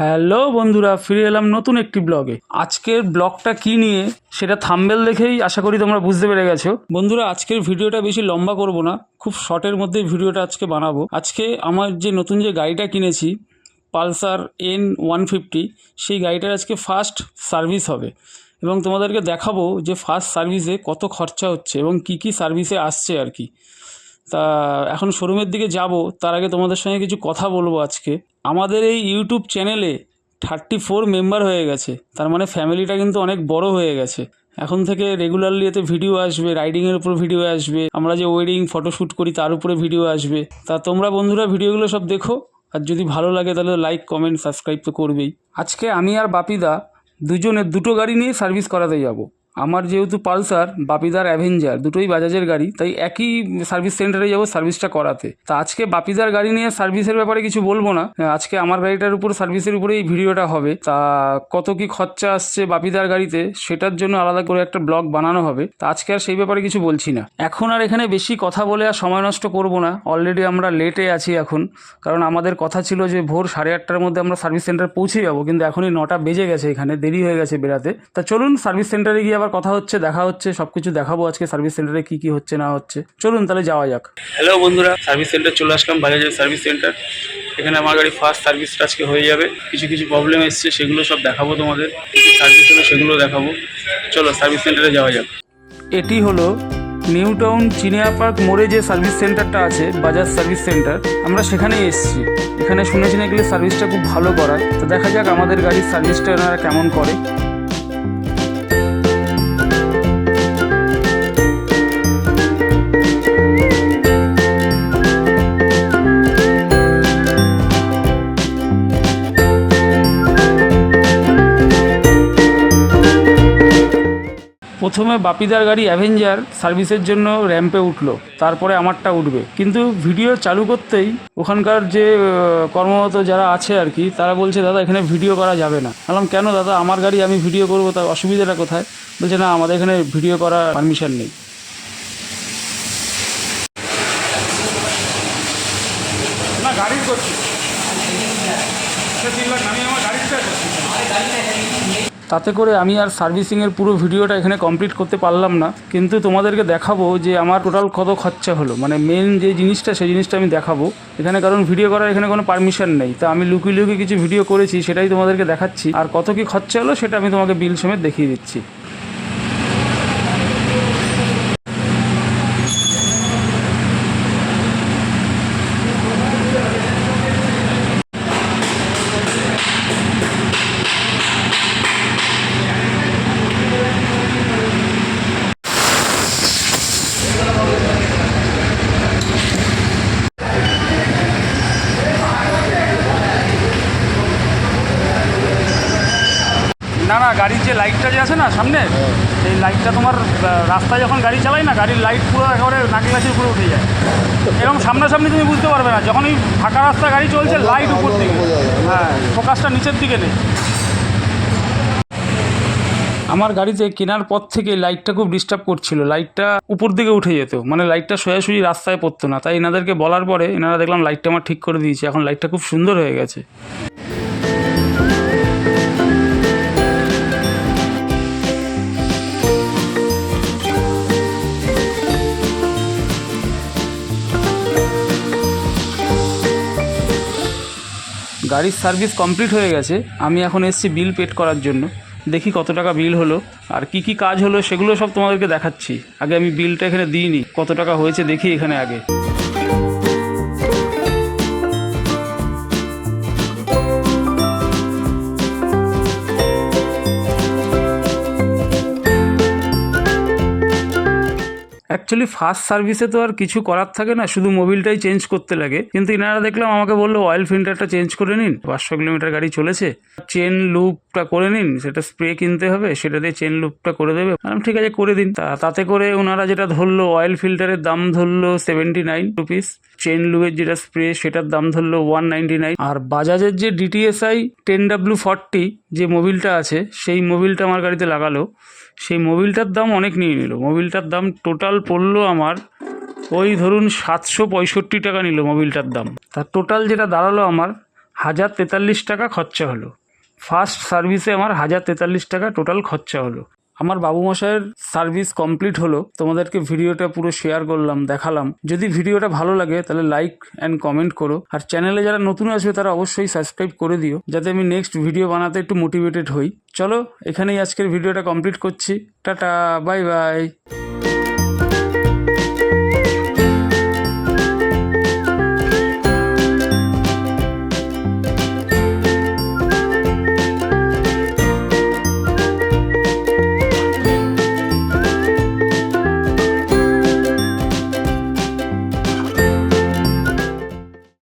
Hello বন্ধুরা, ফিরে এলাম নতুন একটি ব্লগে। আজকের ব্লগটা কি নিয়ে সেটা থাম্বনেল দেখেই আশা করি তোমরা বুঝতে পেরে গেছো। বন্ধুরা, আজকের ভিডিওটা বেশি লম্বা করব না, খুব শর্টের মধ্যে ভিডিওটা আজকে বানাবো। আজকে আমার যে নতুন যে গাড়িটা কিনেছি, পালসার N150, সেই গাড়িটার আজকে ফার্স্ট সার্ভিস হবে এবং তোমাদেরকে দেখাবো যে ফার্স্ট সার্ভিসে কত খরচা হচ্ছে এবং কি কি সার্ভিসে আসছে আর কি। তা এখন শোরুমের দিকে যাব, তার আগে তোমাদের সঙ্গে কিছু কথা বলবো। আজকে আমাদের এই ইউটিউব চ্যানেলে 34 মেম্বার হয়ে গেছে, তার মানে ফ্যামিলিটা কিন্তু অনেক বড় হয়ে গেছে। এখন থেকে রেগুলারলি এতে ভিডিও আসবে, রাইডিংয়ের উপর ভিডিও আসবে, আমরা যে ওয়েডিং ফটোশ্যুট করি তার উপরে ভিডিও আসবে। তা তোমরা বন্ধুরা ভিডিওগুলো সব দেখো, আর যদি ভালো লাগে তাহলে লাইক কমেন্ট সাবস্ক্রাইব তো করবেই। আজকে আমি আর বাপিদা দুজনের দুটো গাড়ি নিয়ে সার্ভিস করাতে যাব। আমার যেহেতু পালসার, বাপিদার অ্যাভেঞ্জার, দুটোই বাজাজের গাড়ি, তাই একই সার্ভিস সেন্টারে যাবো সার্ভিসটা করাতে। তা আজকে বাপিদার গাড়ি নিয়ে সার্ভিসের ব্যাপারে কিছু বলবো না, আজকে আমার গাড়িটার উপর সার্ভিসের উপরে এই ভিডিওটা হবে। তা কত কি খরচা আসছে বাপিদার গাড়িতে সেটার জন্য আলাদা করে একটা ব্লগ বানানো হবে। তা আজকে আর সেই ব্যাপারে কিছু বলছি না। এখন আর এখানে বেশি কথা বলে আর সময় নষ্ট করব না, অলরেডি আমরা লেটে আছি এখন। কারণ আমাদের কথা ছিল যে ভোর 8:30টার মধ্যে আমরা সার্ভিস সেন্টার পৌঁছে যাবো, কিন্তু এখনই 9টা বেজে গেছে, এখানে দেরি হয়ে গেছে বেরাতে। তা চলুন সার্ভিস সেন্টারে গিয়ে আবার কথা হচ্ছে, দেখা হচ্ছে, সব কিছু দেখাবো আজকে সার্ভিস সেন্টারে কি কি হচ্ছে না হচ্ছে। চলুন তাহলে যাওয়া যাক। হ্যালো বন্ধুরা, সার্ভিস সেন্টার চলে আসলাম, বাজাজের সার্ভিস সেন্টার। এখানে আমার গাড়ি ফার্স্ট সার্ভিসটা আজকে হয়ে যাবে। কিছু কিছু প্রবলেম এসছে, সেগুলো সব দেখাবো তোমাদের। কিছু সার্ভিস হলো সেগুলো দেখাবো। চলো সার্ভিস সেন্টারে যাওয়া যাক। এটি হলো নিউ টাউন চিনিয়া পার্ক মোড়ে যে সার্ভিস সেন্টারটা আছে, বাজাজ সার্ভিস সেন্টার, আমরা সেখানেই এসেছি। এখানে শুনেছি নাকি সার্ভিসটা খুব ভালো করায়। তো দেখা যাক আমাদের গাড়ির সার্ভিসটা ওনারা কেমন করে। প্রথমে বাপিদার গাড়ি অ্যাভেঞ্জার সার্ভিসের জন্য র্যাম্পে উঠলো, তারপরে আমারটা উঠবে। কিন্তু ভিডিও চালু করতেই ওখানকার যে কর্মরত যারা আছে আর কি, তারা বলছে দাদা এখানে ভিডিও করা যাবে না। বললাম কেন দাদা, আমার গাড়ি আমি ভিডিও করবো, তার অসুবিধাটা কোথায়? বলছে না, আমাদের এখানে ভিডিও করার পারমিশন নেই। না গাড়ির করছি, আমি আমার গাড়িটা করছি। তাতে করে আমি আর সার্ভিসিংয়ের পুরো ভিডিওটা এখানে কমপ্লিট করতে পারলাম না, কিন্তু তোমাদেরকে দেখাবো যে আমার টোটাল কত খরচা হলো, মানে মেন যে জিনিসটা সেই জিনিসটা আমি দেখাবো এখানে। কারণ ভিডিও করার এখানে কোনো পারমিশন নেই, তা আমি লুকিয়ে লুকিয়ে কিছু ভিডিও করেছি, সেটাই তোমাদেরকে দেখাচ্ছি। আর কত কি খরচা হলো সেটা আমি তোমাকে বিল সমেত দেখিয়ে দিচ্ছি। না না, গাড়ির যে লাইটটা যে আছে না সামনে, সেই লাইটটা তোমার রাস্তায় যখন গাড়ি চালাই না, গাড়ির লাইট পুরো একেবারে নাকি গাছের উপরে উঠে যায়। এরকম সামনাসামনি তুমি বুঝতে পারবে না, যখনই ফাঁকা রাস্তা গাড়ি চলছে লাইট উপর দিকে, হ্যাঁ ফোকাসটা নিচের দিকে নেই। আমার গাড়িতে কেনার পর থেকে লাইটটা খুব ডিস্টার্ব করছিল, লাইটটা উপর দিকে উঠে যেত, মানে লাইটটা সোজাসুজি রাস্তায় পড়তো না। তাই এনাদেরকে বলার পরে এনারা দেখলাম লাইটটা আমার ঠিক করে দিয়েছে, এখন লাইটটা খুব সুন্দর হয়ে গেছে। গাড়ির সার্ভিস কমপ্লিট হয়ে গেছে, আমি এখন এসেছি বিল পেড করার জন্য। দেখি কত টাকা বিল হলো আর কি কি কাজ হলো সেগুলো সব তোমাদেরকে দেখাচ্ছি। আগে আমি বিলটা এখানে দিইনি, কত টাকা হয়েছে দেখি এখানে আগে। অ্যাকচুয়ালি ফার্স্ট সার্ভিসে তো আর কিছু করার থাকে না, শুধু মোবিলটাই চেঞ্জ করতে লাগে। কিন্তু এনারা দেখলাম আমাকে বললো অয়েল ফিল্টারটা চেঞ্জ করে নিন, 500 কিলোমিটার গাড়ি চলেছে, চেন লুপটা করে নিন, সেটা স্প্রে কিনতে হবে, সেটা দিয়ে চেন লুপটা করে দেবে। ঠিক আছে করে দিন। তাতে করে ওনারা যেটা ধরলো, অয়েল ফিল্টারের দাম ধরলো 79 রুপিস, চেন লুপের যেটা স্প্রে সেটার দাম ধরলো 199। আর বাজাজের যে DTSI 10W40 যে মোবিলটা আছে, সেই মোবিলটা আমার গাড়িতে লাগালো, সেই মোবিলটার দাম অনেক নিয়ে নিল। মোবিলটার দাম টোটাল পড়লো আমার ওই ধরুন 765 টাকা নিল মোবিলটার দাম। তার টোটাল যেটা দাঁড়ালো আমার 1043 টাকা খরচা হলো। ফার্স্ট সার্ভিসে আমার 1043 টাকা টোটাল খরচা হলো। আমার বাবুমশাইয়ের সার্ভিস কমপ্লিট হলো, তোমাদেরকে ভিডিওটা পুরো শেয়ার করলাম, দেখালাম। যদি ভিডিওটা ভালো লাগে তাহলে লাইক অ্যান্ড কমেন্ট করো, আর চ্যানেলে যারা নতুন আসবে তারা অবশ্যই সাবস্ক্রাইব করে দিও, যাতে আমি নেক্সট ভিডিও বানাতে একটু মোটিভেটেড হই। চলো এখানেই আজকের ভিডিওটা কমপ্লিট করছি। Tata, bye bye.